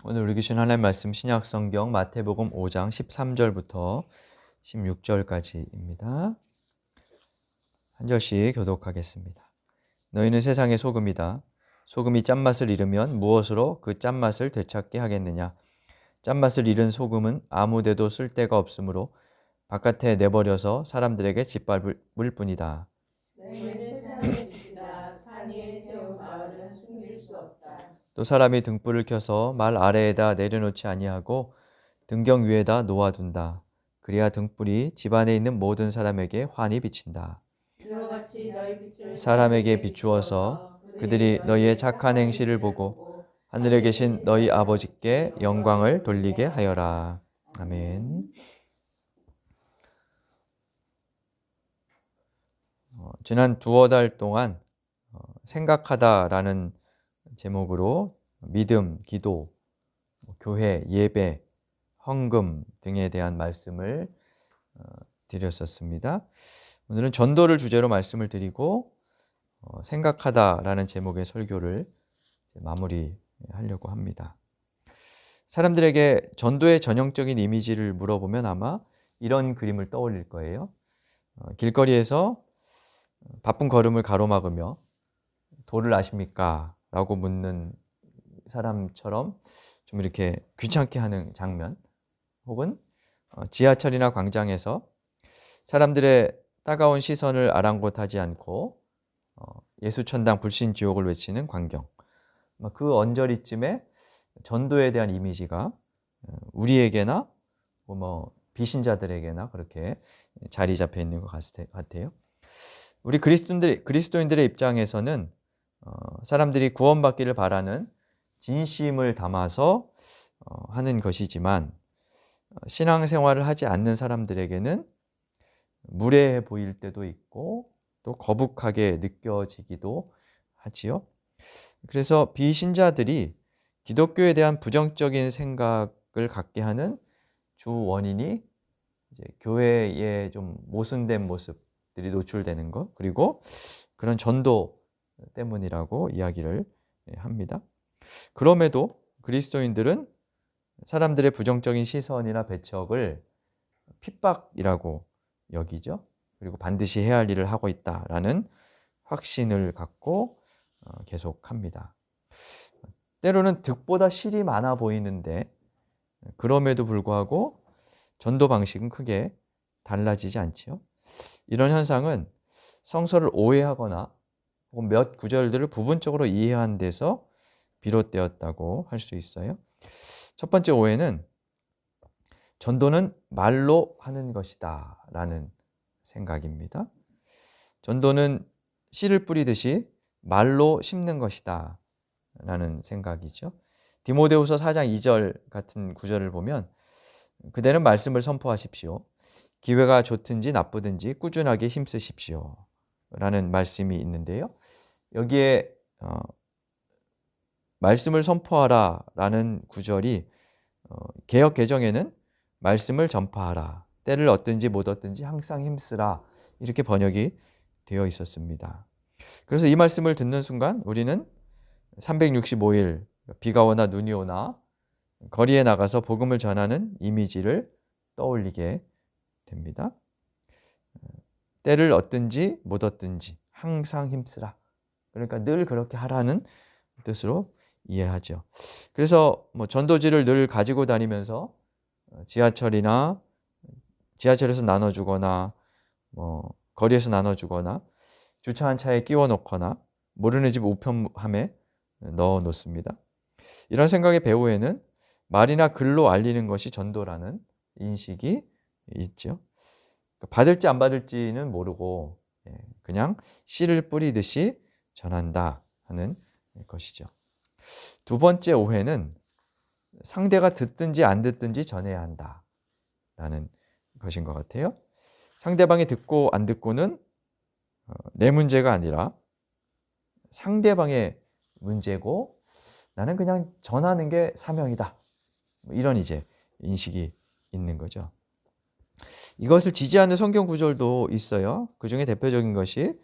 오늘 읽으신 하나님의 말씀 신약성경 마태복음 5장 13절부터 16절까지입니다. 한 절씩 교독하겠습니다. 너희는 세상의 소금이다. 소금이 짠맛을 잃으면 무엇으로 그 짠맛을 되찾게 하겠느냐? 짠맛을 잃은 소금은 아무데도 쓸 데가 없으므로 바깥에 내버려서 사람들에게 짓밟을 뿐이다. 너희는 세상의 빛이다. 산 위에 세운 마을은 숨길 수 없다. 또 사람이 등불을 켜서 말 아래에다 내려놓지 아니하고 등경 위에다 놓아둔다. 그래야 등불이 집안에 있는 모든 사람에게 환히 비친다. 이와 같이 너희 빛을 사람에게 비추어서 그들이 너희의 착한 행실을 보고 하늘에 계신 너희 아버지께 영광을 돌리게 하여라. 아멘. 지난 두어 달 동안 생각하다라는 제목으로 믿음, 기도, 교회, 예배, 헌금 등에 대한 말씀을 드렸었습니다. 오늘은 전도를 주제로 말씀을 드리고 생각하다라는 제목의 설교를 마무리하려고 합니다. 사람들에게 전도의 전형적인 이미지를 물어보면 아마 이런 그림을 떠올릴 거예요. 길거리에서 바쁜 걸음을 가로막으며 도를 아십니까? 라고 묻는 사람처럼 좀 이렇게 귀찮게 하는 장면, 혹은 지하철이나 광장에서 사람들의 따가운 시선을 아랑곳하지 않고 예수천당 불신지옥을 외치는 광경. 그 언저리쯤에 전도에 대한 이미지가 우리에게나 비신자들에게나 그렇게 자리 잡혀 있는 것 같아요. 우리 그리스도인들의 입장에서는 사람들이 구원받기를 바라는 진심을 담아서 하는 것이지만, 신앙생활을 하지 않는 사람들에게는 무례해 보일 때도 있고 또 거북하게 느껴지기도 하지요. 그래서 비신자들이 기독교에 대한 부정적인 생각을 갖게 하는 주 원인이 이제 교회의 좀 모순된 모습들이 노출되는 것, 그리고 그런 전도 때문이라고 이야기를 합니다. 그럼에도 그리스도인들은 사람들의 부정적인 시선이나 배척을 핍박이라고 여기죠. 그리고 반드시 해야 할 일을 하고 있다라는 확신을 갖고 계속합니다. 때로는 득보다 실이 많아 보이는데 그럼에도 불구하고 전도 방식은 크게 달라지지 않지요. 이런 현상은 성서를 오해하거나 혹은 몇 구절들을 부분적으로 이해한 데서 비롯되었다고 할 수 있어요. 첫 번째 오해는 전도는 말로 하는 것이다 라는 생각입니다. 전도는 씨를 뿌리듯이 말로 심는 것이다 라는 생각이죠. 디모데후서 4장 2절 같은 구절을 보면 그대는 말씀을 선포하십시오. 기회가 좋든지 나쁘든지 꾸준하게 힘쓰십시오 라는 말씀이 있는데요. 여기에 말씀을 선포하라 라는 구절이 개역 개정에는 말씀을 전파하라, 때를 얻든지 못 얻든지 항상 힘쓰라, 이렇게 번역이 되어 있었습니다. 그래서 이 말씀을 듣는 순간 우리는 365일 비가 오나 눈이 오나 거리에 나가서 복음을 전하는 이미지를 떠올리게 됩니다. 때를 얻든지 못 얻든지 항상 힘쓰라. 그러니까 늘 그렇게 하라는 뜻으로 이해하죠. 그래서 전도지를 늘 가지고 다니면서 지하철에서 나눠주거나 거리에서 나눠주거나 주차한 차에 끼워 놓거나 모르는 집 우편함에 넣어 놓습니다. 이런 생각의 배후에는 말이나 글로 알리는 것이 전도라는 인식이 있죠. 받을지 안 받을지는 모르고 그냥 씨를 뿌리듯이 전한다 하는 것이죠. 두 번째 오해는 상대가 듣든지 안 듣든지 전해야 한다라는 것인 것 같아요. 상대방이 듣고 안 듣고는 내 문제가 아니라 상대방의 문제고 나는 그냥 전하는 게 사명이다. 이런 이제 인식이 있는 거죠. 이것을 지지하는 성경 구절도 있어요. 그 중에 대표적인 것이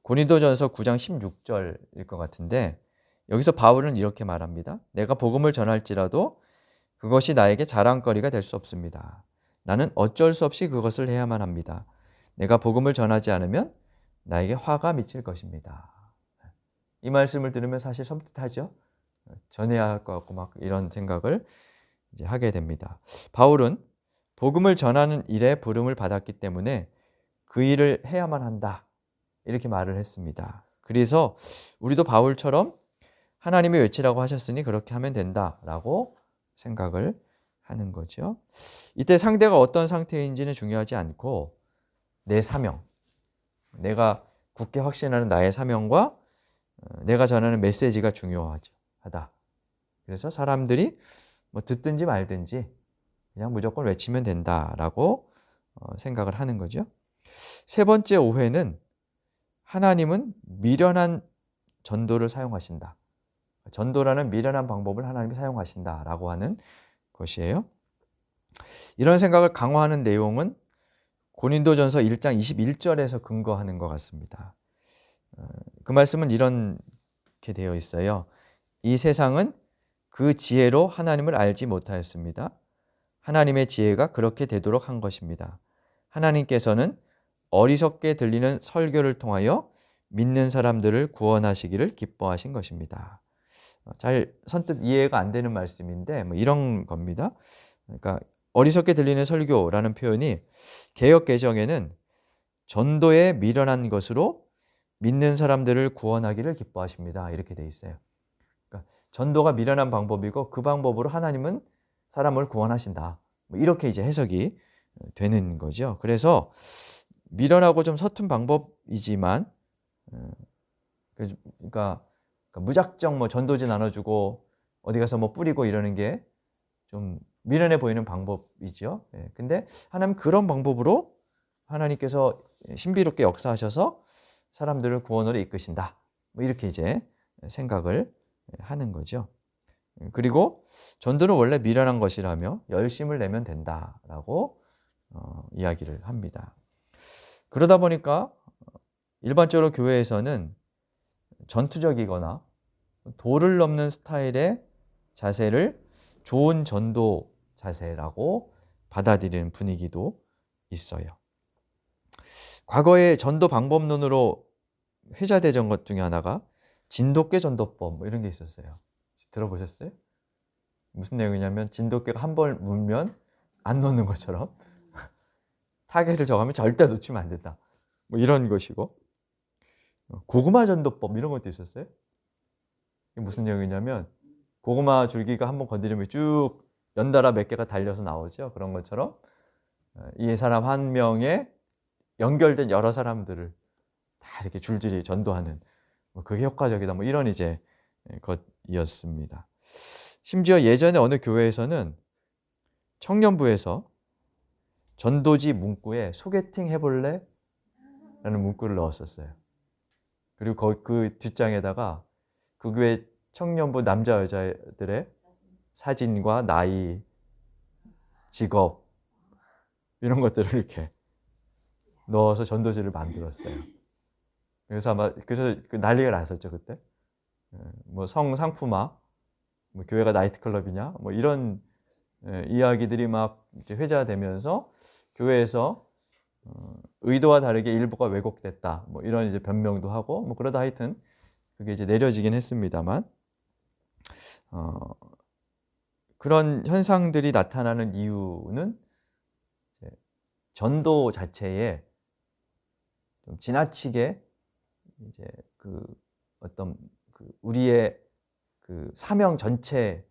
고린도전서 9장 16절일 것 같은데, 여기서 바울은 이렇게 말합니다. 내가 복음을 전할지라도 그것이 나에게 자랑거리가 될 수 없습니다. 나는 어쩔 수 없이 그것을 해야만 합니다. 내가 복음을 전하지 않으면 나에게 화가 미칠 것입니다. 이 말씀을 들으면 사실 섬뜩하죠. 전해야 할 것 같고 막 이런 생각을 이제 하게 됩니다. 바울은 복음을 전하는 일에 부름을 받았기 때문에 그 일을 해야만 한다. 이렇게 말을 했습니다. 그래서 우리도 바울처럼 하나님이 외치라고 하셨으니 그렇게 하면 된다라고 생각을 하는 거죠. 이때 상대가 어떤 상태인지는 중요하지 않고 내 사명, 내가 굳게 확신하는 나의 사명과 내가 전하는 메시지가 중요하다. 그래서 사람들이 뭐 듣든지 말든지 그냥 무조건 외치면 된다라고 생각을 하는 거죠. 세 번째 오해는 하나님은 미련한 전도를 사용하신다. 전도라는 미련한 방법을 하나님이 사용하신다라고 하는 것이에요. 이런 생각을 강화하는 내용은 고린도전서 1장 21절에서 근거하는 것 같습니다. 그 말씀은 이렇게 되어 있어요. 이 세상은 그 지혜로 하나님을 알지 못하였습니다. 하나님의 지혜가 그렇게 되도록 한 것입니다. 하나님께서는 어리석게 들리는 설교를 통하여 믿는 사람들을 구원하시기를 기뻐하신 것입니다. 잘 선뜻 이해가 안 되는 말씀인데 뭐 이런 겁니다. 그러니까 어리석게 들리는 설교라는 표현이 개역 개정에는 전도에 미련한 것으로 믿는 사람들을 구원하기를 기뻐하십니다. 이렇게 돼 있어요. 그러니까 전도가 미련한 방법이고 그 방법으로 하나님은 사람을 구원하신다. 뭐 이렇게 이제 해석이 되는 거죠. 그래서 미련하고 좀 서툰 방법이지만, 그러니까 무작정 뭐 전도지 나눠주고 어디 가서 뭐 뿌리고 이러는 게 좀 미련해 보이는 방법이죠. 근데 하나님 그런 방법으로 하나님께서 신비롭게 역사하셔서 사람들을 구원으로 이끄신다. 뭐 이렇게 이제 생각을 하는 거죠. 그리고 전도는 원래 미련한 것이라며 열심을 내면 된다라고 이야기를 합니다. 그러다 보니까 일반적으로 교회에서는 전투적이거나 도를 넘는 스타일의 자세를 좋은 전도 자세라고 받아들이는 분위기도 있어요. 과거에 전도 방법론으로 회자되던 것 중에 하나가 진돗개 전도법 뭐 이런 게 있었어요. 들어보셨어요? 무슨 내용이냐면 진돗개가 한 번 물면 안 놓는 것처럼 타겟을 정하면 절대 놓치면 안 된다. 뭐 이런 것이고 고구마 전도법 이런 것도 있었어요. 이게 무슨 내용이냐면 고구마 줄기가 한번 건드리면 쭉 연달아 몇 개가 달려서 나오죠. 그런 것처럼 이 사람 한 명에 연결된 여러 사람들을 다 이렇게 줄줄이 전도하는 그게 효과적이다. 뭐 이런 이제 것이었습니다. 심지어 예전에 어느 교회에서는 청년부에서 전도지 문구에 소개팅 해볼래? 라는 문구를 넣었었어요. 그리고 그 뒷장에다가 그 교회 청년부 남자 여자들의 사진과 나이, 직업 이런 것들을 이렇게 넣어서 전도지를 만들었어요. 그래서 아마 그래서 난리가 났었죠 그때. 뭐 성상품화, 뭐 교회가 나이트클럽이냐, 뭐 이런 이야기들이 막 이제 회자되면서 교회에서 의도와 다르게 일부가 왜곡됐다. 뭐 이런 이제 변명도 하고 뭐 그러다 하여튼 그게 이제 내려지긴 했습니다만 그런 현상들이 나타나는 이유는 이제 전도 자체에 좀 지나치게 이제 그 어떤 그 우리의 그 사명 전체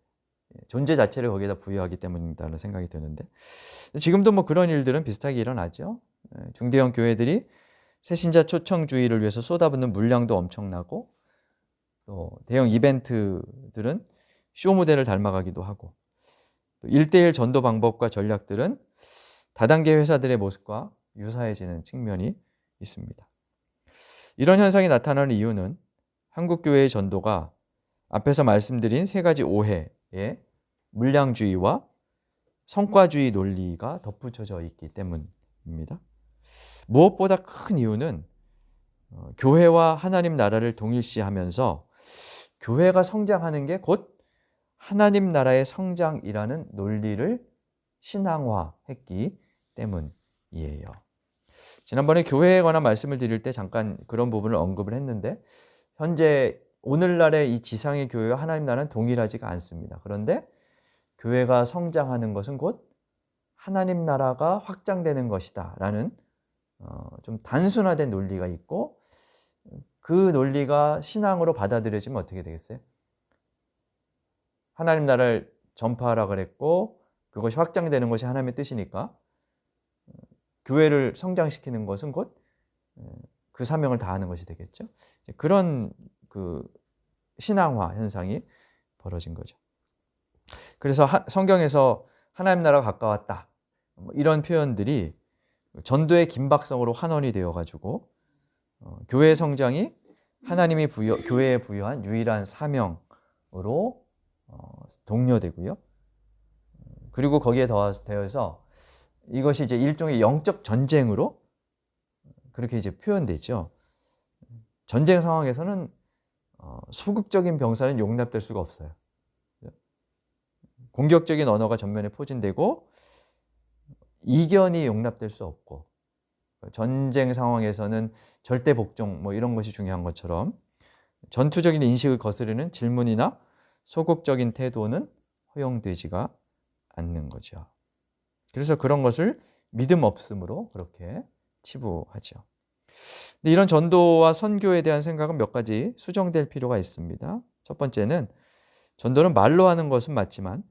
존재 자체를 거기에다 부여하기 때문이다라는 생각이 드는데 지금도 뭐 그런 일들은 비슷하게 일어나죠. 중대형 교회들이 새신자 초청주의를 위해서 쏟아붓는 물량도 엄청나고 또 대형 이벤트들은 쇼 모델을 닮아가기도 하고 또 1대1 전도 방법과 전략들은 다단계 회사들의 모습과 유사해지는 측면이 있습니다. 이런 현상이 나타나는 이유는 한국교회의 전도가 앞에서 말씀드린 세 가지 오해의 물량주의와 성과주의 논리가 덧붙여져 있기 때문입니다. 무엇보다 큰 이유는 교회와 하나님 나라를 동일시하면서 교회가 성장하는 게 곧 하나님 나라의 성장이라는 논리를 신앙화했기 때문이에요. 지난번에 교회에 관한 말씀을 드릴 때 잠깐 그런 부분을 언급을 했는데 현재 오늘날의 이 지상의 교회와 하나님 나라는 동일하지가 않습니다. 그런데 교회가 성장하는 것은 곧 하나님 나라가 확장되는 것이다 라는 좀 단순화된 논리가 있고, 그 논리가 신앙으로 받아들여지면 어떻게 되겠어요? 하나님 나라를 전파하라 그랬고 그것이 확장되는 것이 하나님의 뜻이니까 교회를 성장시키는 것은 곧 그 사명을 다하는 것이 되겠죠. 그런 그 신앙화 현상이 벌어진 거죠. 그래서 성경에서 하나님 나라가 가까웠다 이런 표현들이 전도의 긴박성으로 환원이 되어가지고 교회 성장이 하나님이 교회에 부여한 유일한 사명으로 독려되고요. 그리고 거기에 더해서 이것이 이제 일종의 영적 전쟁으로 그렇게 이제 표현되죠. 전쟁 상황에서는 소극적인 병사는 용납될 수가 없어요. 공격적인 언어가 전면에 포진되고 이견이 용납될 수 없고, 전쟁 상황에서는 절대 복종 뭐 이런 것이 중요한 것처럼 전투적인 인식을 거스르는 질문이나 소극적인 태도는 허용되지가 않는 거죠. 그래서 그런 것을 믿음 없음으로 그렇게 치부하죠. 근데 이런 전도와 선교에 대한 생각은 몇 가지 수정될 필요가 있습니다. 첫 번째는 전도는 말로 하는 것은 맞지만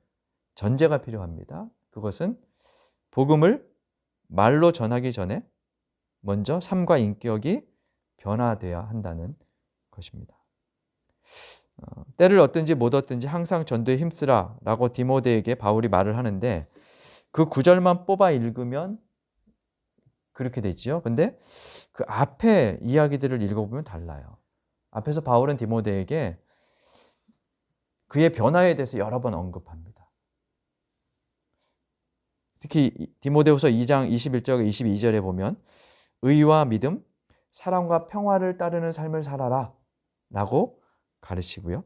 전제가 필요합니다. 그것은 복음을 말로 전하기 전에 먼저 삶과 인격이 변화돼야 한다는 것입니다. 때를 얻든지 못 얻든지 항상 전도에 힘쓰라 라고 디모데에게 바울이 말을 하는데 그 구절만 뽑아 읽으면 그렇게 되지요. 근데 그 앞에 이야기들을 읽어보면 달라요. 앞에서 바울은 디모데에게 그의 변화에 대해서 여러 번 언급합니다. 특히 디모데후서 2장 21절 22절에 보면 의와 믿음, 사랑과 평화를 따르는 삶을 살아라 라고 가르치고요.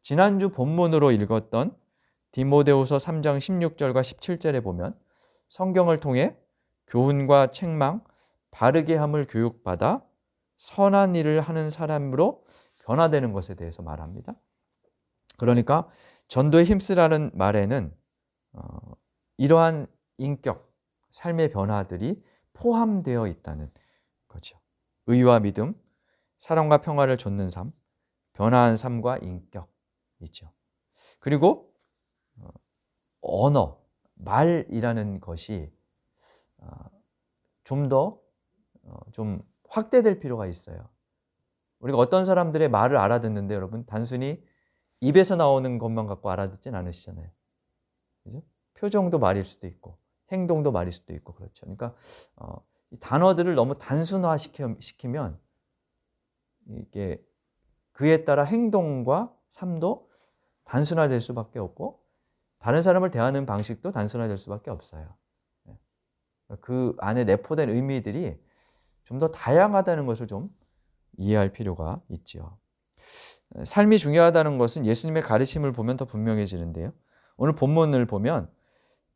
지난주 본문으로 읽었던 디모데후서 3장 16절과 17절에 보면 성경을 통해 교훈과 책망, 바르게 함을 교육받아 선한 일을 하는 사람으로 변화되는 것에 대해서 말합니다. 그러니까 전도에 힘쓰라는 말에는 이러한 인격, 삶의 변화들이 포함되어 있다는 거죠. 의와 믿음, 사랑과 평화를 좇는 삶, 변화한 삶과 인격이죠. 그리고 언어, 말이라는 것이 좀 더 좀 확대될 필요가 있어요. 우리가 어떤 사람들의 말을 알아듣는데 여러분 단순히 입에서 나오는 것만 갖고 알아듣진 않으시잖아요. 그죠? 표정도 말일 수도 있고 행동도 말일 수도 있고 그렇죠. 그러니까 이 단어들을 너무 단순화시키면 이게 그에 따라 행동과 삶도 단순화될 수밖에 없고 다른 사람을 대하는 방식도 단순화될 수밖에 없어요. 그 안에 내포된 의미들이 좀 더 다양하다는 것을 좀 이해할 필요가 있죠. 삶이 중요하다는 것은 예수님의 가르침을 보면 더 분명해지는데요. 오늘 본문을 보면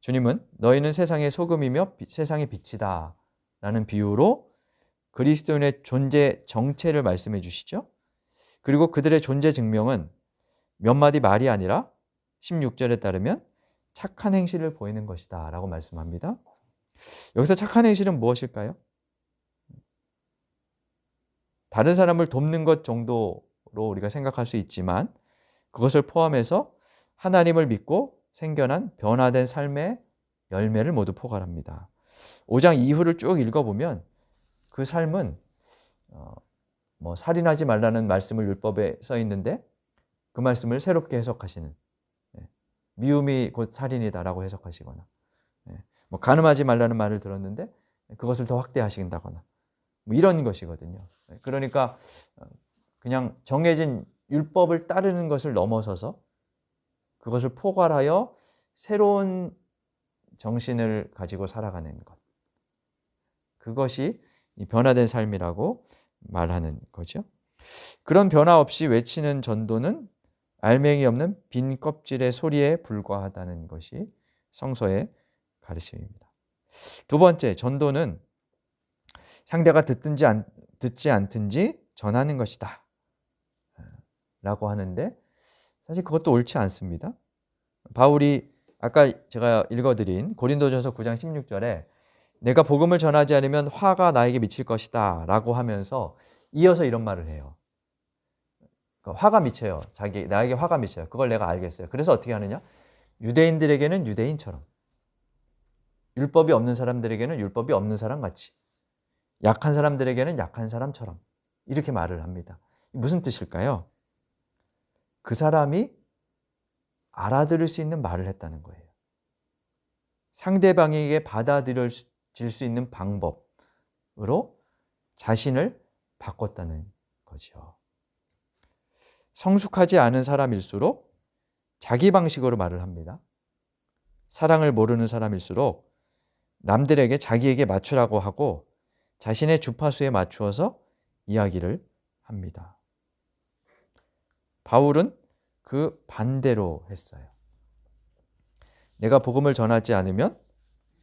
주님은 너희는 세상의 소금이며 세상의 빛이다 라는 비유로 그리스도인의 존재 정체를 말씀해 주시죠. 그리고 그들의 존재 증명은 몇 마디 말이 아니라 16절에 따르면 착한 행실을 보이는 것이다 라고 말씀합니다. 여기서 착한 행실은 무엇일까요? 다른 사람을 돕는 것 정도로 우리가 생각할 수 있지만 그것을 포함해서 하나님을 믿고 생겨난 변화된 삶의 열매를 모두 포괄합니다. 5장 이후를 쭉 읽어보면 그 삶은 살인하지 말라는 말씀을 율법에 써 있는데 그 말씀을 새롭게 해석하시는, 미움이 곧 살인이다라고 해석하시거나, 간음하지 말라는 말을 들었는데 그것을 더 확대하신다거나 이런 것이거든요. 그러니까 그냥 정해진 율법을 따르는 것을 넘어서서 그것을 포괄하여 새로운 정신을 가지고 살아가는 것. 그것이 변화된 삶이라고 말하는 거죠. 그런 변화 없이 외치는 전도는 알맹이 없는 빈 껍질의 소리에 불과하다는 것이 성서의 가르침입니다. 두 번째, 전도는 상대가 듣지 않든지 전하는 것이다 라고 하는데, 사실 그것도 옳지 않습니다. 바울이 아까 제가 읽어드린 고린도전서 9장 16절에 내가 복음을 전하지 않으면 화가 나에게 미칠 것이다 라고 하면서 이어서 이런 말을 해요. 화가 미쳐요. 나에게 화가 미쳐요. 그걸 내가 알겠어요. 그래서 어떻게 하느냐? 유대인들에게는 유대인처럼, 율법이 없는 사람들에게는 율법이 없는 사람 같이, 약한 사람들에게는 약한 사람처럼 이렇게 말을 합니다. 무슨 뜻일까요? 그 사람이 알아들을 수 있는 말을 했다는 거예요. 상대방에게 받아들여질 수 있는 방법으로 자신을 바꿨다는 거죠. 성숙하지 않은 사람일수록 자기 방식으로 말을 합니다. 사랑을 모르는 사람일수록 남들에게 자기에게 맞추라고 하고 자신의 주파수에 맞추어서 이야기를 합니다. 바울은 그 반대로 했어요. 내가 복음을 전하지 않으면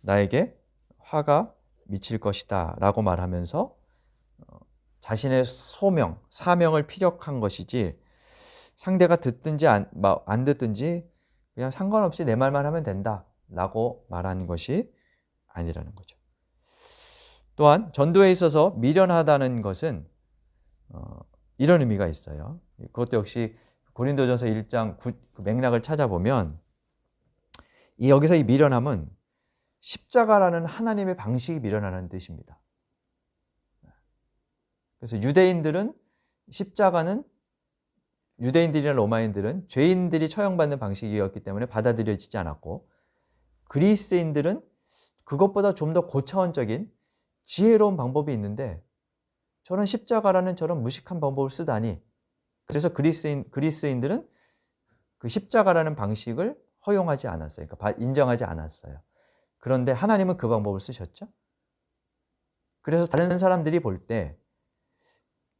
나에게 화가 미칠 것이다 라고 말하면서 자신의 사명을 피력한 것이지, 상대가 듣든지 안 듣든지 그냥 상관없이 내 말만 하면 된다 라고 말하는 것이 아니라는 거죠. 또한 전도에 있어서 미련하다는 것은 이런 의미가 있어요. 그것도 역시 고린도전서 1장 그 맥락을 찾아보면 여기서 이 미련함은 십자가라는 하나님의 방식이 미련하는 뜻입니다. 그래서 유대인들이나 로마인들은 죄인들이 처형받는 방식이었기 때문에 받아들여지지 않았고, 그리스인들은 그것보다 좀 더 고차원적인 지혜로운 방법이 있는데 저런 십자가라는 저런 무식한 방법을 쓰다니, 그래서 그리스인들은 그 십자가라는 방식을 허용하지 않았어요. 그러니까 인정하지 않았어요. 그런데 하나님은 그 방법을 쓰셨죠. 그래서 다른 사람들이 볼 때,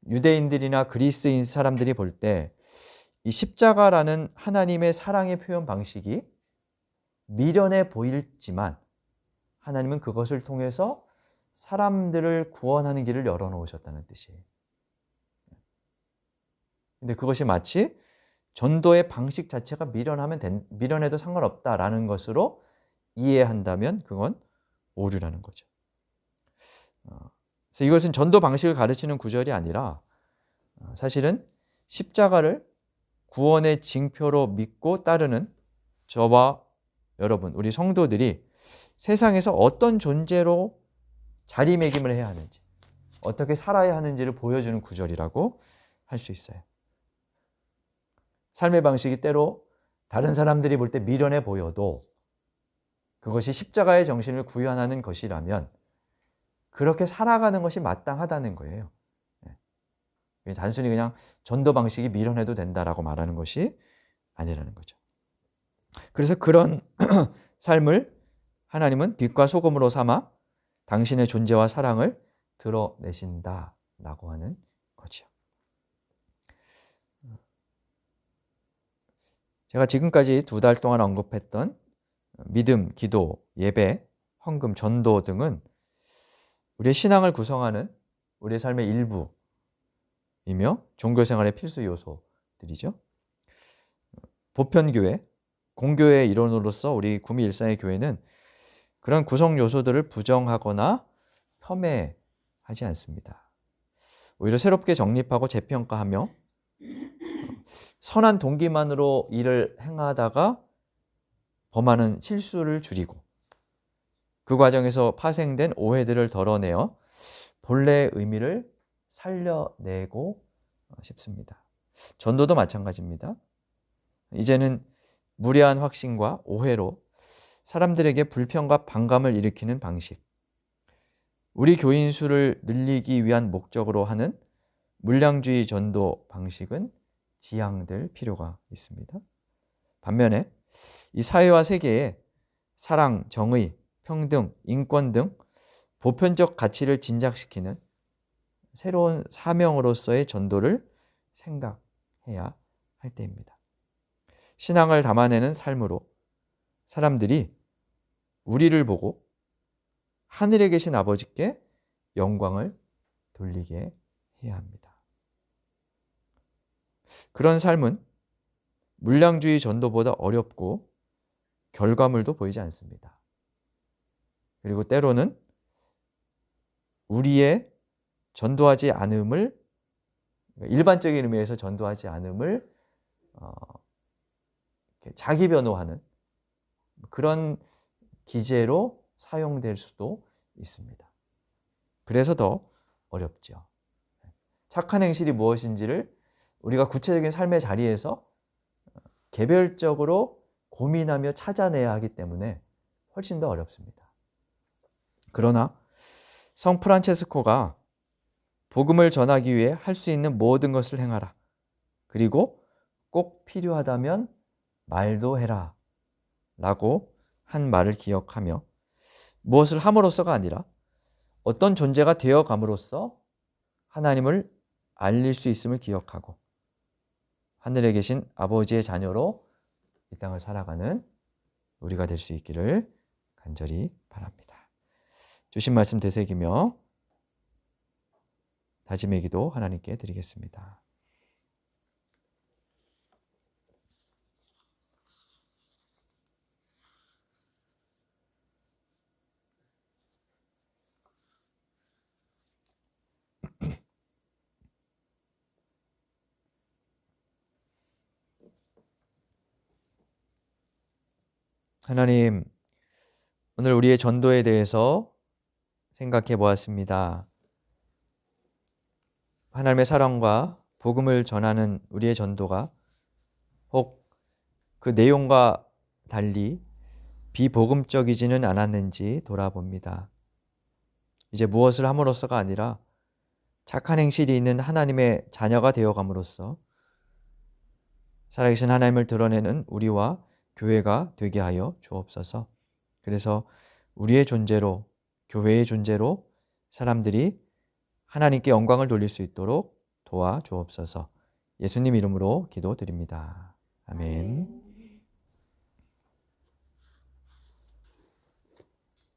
유대인들이나 그리스인 사람들이 볼 때 이 십자가라는 하나님의 사랑의 표현 방식이 미련해 보일지만 하나님은 그것을 통해서 사람들을 구원하는 길을 열어놓으셨다는 뜻이에요. 근데 그것이 마치 전도의 방식 자체가 미련해도 상관없다라는 것으로 이해한다면 그건 오류라는 거죠. 그래서 이것은 전도 방식을 가르치는 구절이 아니라 사실은 십자가를 구원의 징표로 믿고 따르는 저와 여러분, 우리 성도들이 세상에서 어떤 존재로 자리매김을 해야 하는지, 어떻게 살아야 하는지를 보여주는 구절이라고 할 수 있어요. 삶의 방식이 때로 다른 사람들이 볼 때 미련해 보여도 그것이 십자가의 정신을 구현하는 것이라면 그렇게 살아가는 것이 마땅하다는 거예요. 단순히 그냥 전도 방식이 미련해도 된다라고 말하는 것이 아니라는 거죠. 그래서 그런 삶을 하나님은 빛과 소금으로 삼아 당신의 존재와 사랑을 드러내신다라고 하는 거죠. 제가 지금까지 2달 동안 언급했던 믿음, 기도, 예배, 헌금, 전도 등은 우리의 신앙을 구성하는 우리의 삶의 일부이며 종교생활의 필수 요소들이죠. 보편교회, 공교회의 일원으로서 우리 구미 일상의 교회는 그런 구성 요소들을 부정하거나 폄훼하지 않습니다. 오히려 새롭게 정립하고 재평가하며 선한 동기만으로 일을 행하다가 범하는 실수를 줄이고 그 과정에서 파생된 오해들을 덜어내어 본래의 의미를 살려내고 싶습니다. 전도도 마찬가지입니다. 이제는 무례한 확신과 오해로 사람들에게 불평과 반감을 일으키는 방식, 우리 교인 수를 늘리기 위한 목적으로 하는 물량주의 전도 방식은 지양될 필요가 있습니다. 반면에 이 사회와 세계에 사랑, 정의, 평등, 인권 등 보편적 가치를 진작시키는 새로운 사명으로서의 전도를 생각해야 할 때입니다. 신앙을 담아내는 삶으로 사람들이 우리를 보고 하늘에 계신 아버지께 영광을 돌리게 해야 합니다. 그런 삶은 물량주의 전도보다 어렵고 결과물도 보이지 않습니다. 그리고 때로는 우리의 전도하지 않음을, 일반적인 의미에서 전도하지 않음을 자기 변호하는 그런 기제로 사용될 수도 있습니다. 그래서 더 어렵죠. 착한 행실이 무엇인지를 우리가 구체적인 삶의 자리에서 개별적으로 고민하며 찾아내야 하기 때문에 훨씬 더 어렵습니다. 그러나 성 프란체스코가 복음을 전하기 위해 할 수 있는 모든 것을 행하라. 그리고 꼭 필요하다면 말도 해라. 라고 한 말을 기억하며 무엇을 함으로써가 아니라 어떤 존재가 되어감으로써 하나님을 알릴 수 있음을 기억하고 하늘에 계신 아버지의 자녀로 이 땅을 살아가는 우리가 될 수 있기를 간절히 바랍니다. 주신 말씀 되새기며 다짐의 기도 하나님께 드리겠습니다. 하나님, 오늘 우리의 전도에 대해서 생각해 보았습니다. 하나님의 사랑과 복음을 전하는 우리의 전도가 혹 그 내용과 달리 비복음적이지는 않았는지 돌아봅니다. 이제 무엇을 함으로써가 아니라 착한 행실이 있는 하나님의 자녀가 되어감으로써 살아계신 하나님을 드러내는 우리와 교회가 되게 하여 주옵소서. 그래서 우리의 존재로, 교회의 존재로 사람들이 하나님께 영광을 돌릴 수 있도록 도와주옵소서. 예수님 이름으로 기도드립니다. 아멘.